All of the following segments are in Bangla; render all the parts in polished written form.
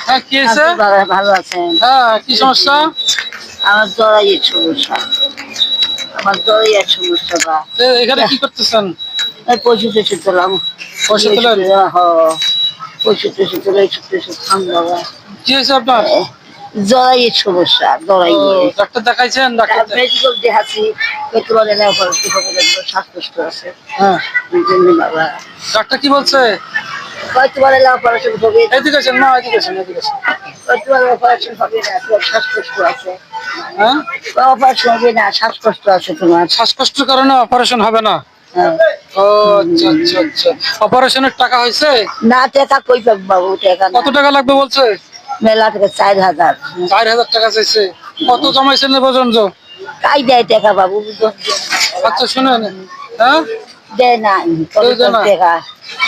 হ্যাঁ, কি হয়েছে? ভালো আছেন? হ্যাঁ, কি সমস্যা? আমার জরাইয়ের সমস্যা। আমার জরাইয়ের সমস্যা বা এখানে কি করতেছেন? পয়সা টয়সা তোলাম। পয়সা তোলেন? পয়সা টয়সা তোলা একটু খান বাবা। কি হয়েছে আপনার? জরাইয়ের সমস্যা, জরাইয়ে। ডাক্তার দেখাইছেন? ডাক্তার মেডিকেল দেখাচ্ছি, পেট্রোলে নেওয়া পড়ছে, শ্বাসকষ্ট আছে। হ্যাঁ, এই জন্য বাবা। ডাক্তার কি বলছে? কয়েকবার অপারেশন হবে। এদিকে আসেন মা, এদিকে আসেন, এদিকে আসেন। কয়েকবার অপারেশন হবে না, তোমার শ্বাসকষ্ট আছে। হ্যাঁ, অপারেশন হবে না, শ্বাসকষ্ট আছে তোমার। শ্বাসকষ্টের কারণে অপারেশন হবে না? হ্যাঁ। ও আচ্ছা আচ্ছা আচ্ছা। অপারেশনের টাকা হয়েছে? না, টাকা কই পাব বাবু, টাকা কত টাকা লাগবে বলছে? মেলা থেকে 4,000। 4,000 টাকা চাইছে। কত জমাইছেন এ পর্যন্ত? কাই দেয় টাকা বাবু? আচ্ছা শুনেন, হ্যাঁ, দেয় না। টাকা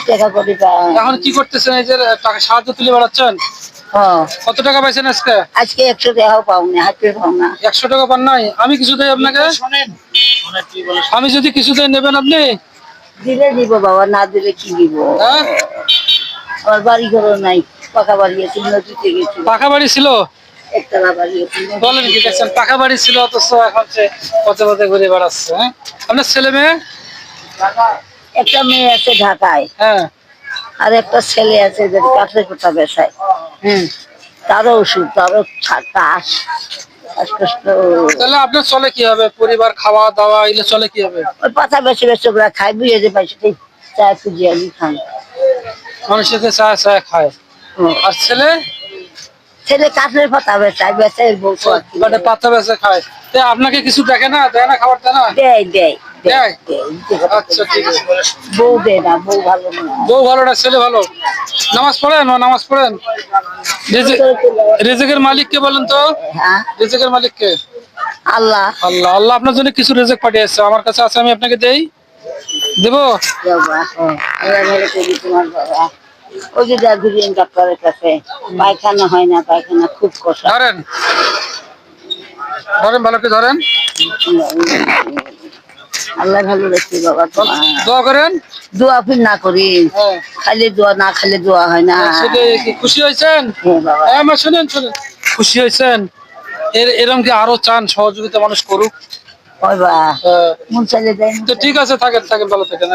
টাকা করি এখন কি করতেছেন? এই যে টাকা সাহায্য তুলে বেড়াচ্ছেন। কত টাকা পাইছেন আজকে? আজকে 100 টাকাও পাও না, হাতে পাও না। 100 টাকা পান নাই? আমি কিছু দেই আপনাকে? আমি যদি কিছু দেই নেবেন আপনি? দিলে দিব বাবা, না দিলে কি দিব? হ্যাঁ, আমার বাড়ি ঘরও নাই, পাকা বাড়ি আছে, নদীতে গেছি। পাকা বাড়ি ছিল? একতলা বাড়ি আছে। বলেন কি, দেখছেন পাকা বাড়ি ছিল অথচ এখন সে পথে পথে ঘুরে বেড়াচ্ছে। হ্যাঁ, আপনার ছেলে মেয়ে? একটা মেয়ে আছে ঢাকায়, হ্যাঁ, আর একটা ছেলে আছে যে কাঠের কোটা বেসায়। হুম। তারও ওষুধ, তারও শ্বাস শ্বাসকষ্ট। তাহলে আপনার চলে কি হবে? পরিবার খাওয়া দাওয়া এগুলো চলে কি হবে? ওই পাতা বেশি বেশি ওরা খাই, বুঝে যে পাইছে চা খুঁজে আমি খাই। মানুষের চা চা খায়। আর ছেলে? ছেলে কাঠের পাতা বেসায়, বেসায় বউ মানে পাতা বেচে খায়। আপনাকে কিছু দেখে না, দেয় না, খাবার দেয় না? দেয় দেয় দেয়? দেয়। আচ্ছা ঠিক আছে। বউ দেয় না, বউ ভালো না। বউ ভালো না, ছেলে ভালো। নামাজ পড়েন? নামাজ পড়েন? রিজিকের মালিক কে বলেন তো? হ্যাঁ, রিজিকের মালিক কে? আল্লাহ। আল্লাহ। আল্লাহ আপনার জন্য কিছু রিজিক পাঠিয়েছে, আমার কাছে আছে, আমি আপনাকে দেই, দেবো? বাবা, আল্লাহ ভালো করি তোমার বাবা। ওই যে যা ঘুরিয়ে ডাক্তারের কাছে, পায়খানা হয় না, পায়খানা খুব কষ্ট। ধরেন, ধরেন, ভালো করে ধরেন। আল্লাহ ভালো রাখছি বাবা। দোয়া করেন। দোয়া ফির না করি, হ্যাঁ, খালি দোয়া না খালি দোয়া হয় না। সেটাই কি, খুশি হয়েছেন? হ্যাঁ বাবা। হ্যাঁ মা, শুনেন শুনেন, খুশি হয়েছেন? এরকম কি আরো চান সহযোগিতা মানুষ করুক? ওই বা হ্যাঁ। মন চাইলে দেয়। তো ঠিক আছে, থাকেন থাকেন, ভালো থাকেন।